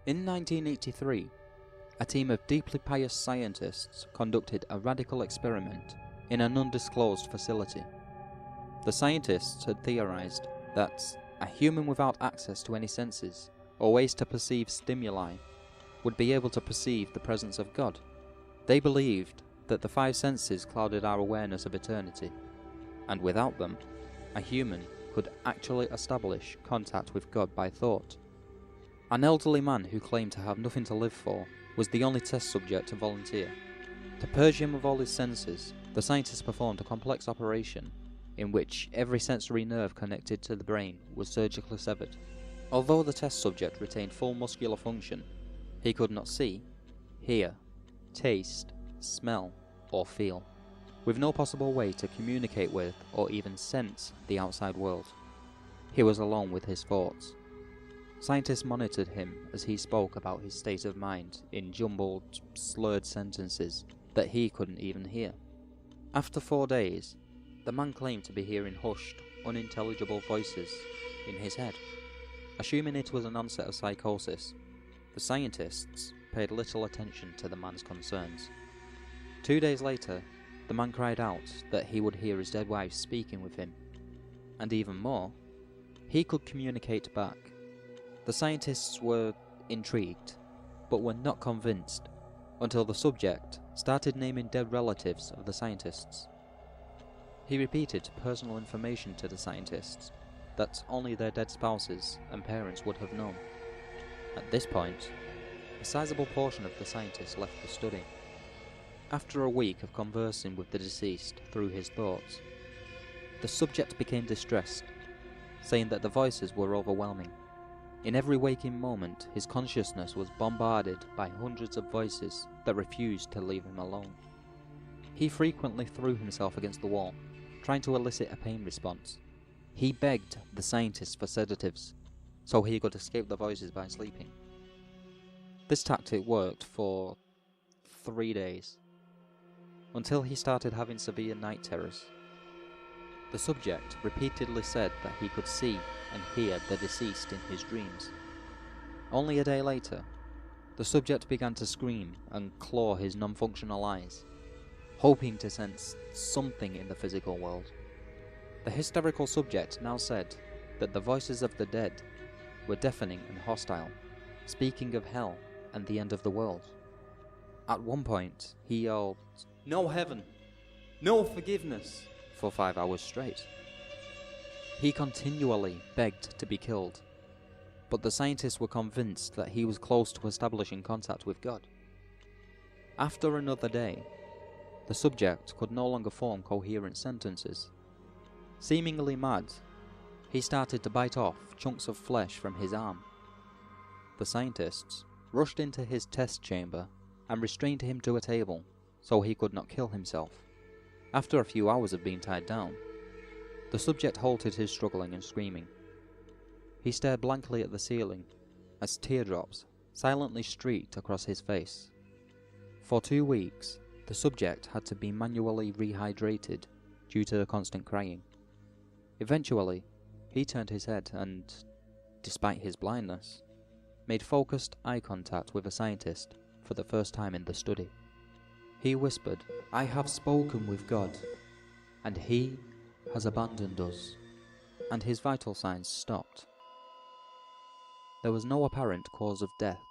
In 1983, a team of deeply pious scientists conducted a radical experiment in an undisclosed facility. The scientists had theorized that a human without access to any senses or ways to perceive stimuli would be able to perceive the presence of God. They believed that the five senses clouded our awareness of eternity, and without them, a human could actually establish contact with God by thought. An elderly man who claimed to have nothing to live for was the only test subject to volunteer. To purge him of all his senses, the scientists performed a complex operation in which every sensory nerve connected to the brain was surgically severed. Although the test subject retained full muscular function, he could not see, hear, taste, smell, or feel, with no possible way to communicate with or even sense the outside world. He was alone with his thoughts. Scientists monitored him as he spoke about his state of mind in jumbled, slurred sentences that he couldn't even hear. After 4 days, the man claimed to be hearing hushed, unintelligible voices in his head. Assuming it was an onset of psychosis, the scientists paid little attention to the man's concerns. 2 days later, the man cried out that he would hear his dead wife speaking with him, and even more, he could communicate back. The scientists were intrigued, but were not convinced until the subject started naming dead relatives of the scientists. He repeated personal information to the scientists that only their dead spouses and parents would have known. At this point, a sizable portion of the scientists left the study. After a week of conversing with the deceased through his thoughts, the subject became distressed, saying that the voices were overwhelming. In every waking moment, his consciousness was bombarded by hundreds of voices that refused to leave him alone. He frequently threw himself against the wall, trying to elicit a pain response. He begged the scientists for sedatives, so he could escape the voices by sleeping. This tactic worked for 3 days, until he started having severe night terrors. The subject repeatedly said that he could see and hear the deceased in his dreams. Only a day later, the subject began to scream and claw his non-functional eyes, hoping to sense something in the physical world. The hysterical subject now said that the voices of the dead were deafening and hostile, speaking of hell and the end of the world. At one point, he yelled, "No heaven! No forgiveness!" for 5 hours straight. He continually begged to be killed, but the scientists were convinced that he was close to establishing contact with God. After another day, the subject could no longer form coherent sentences. Seemingly mad, he started to bite off chunks of flesh from his arm. The scientists rushed into his test chamber and restrained him to a table so he could not kill himself. After a few hours of being tied down, the subject halted his struggling and screaming. He stared blankly at the ceiling as teardrops silently streaked across his face. For 2 weeks, the subject had to be manually rehydrated due to the constant crying. Eventually, he turned his head and, despite his blindness, made focused eye contact with a scientist for the first time in the study. He whispered, "I have spoken with God, and He has abandoned us," and his vital signs stopped. There was no apparent cause of death,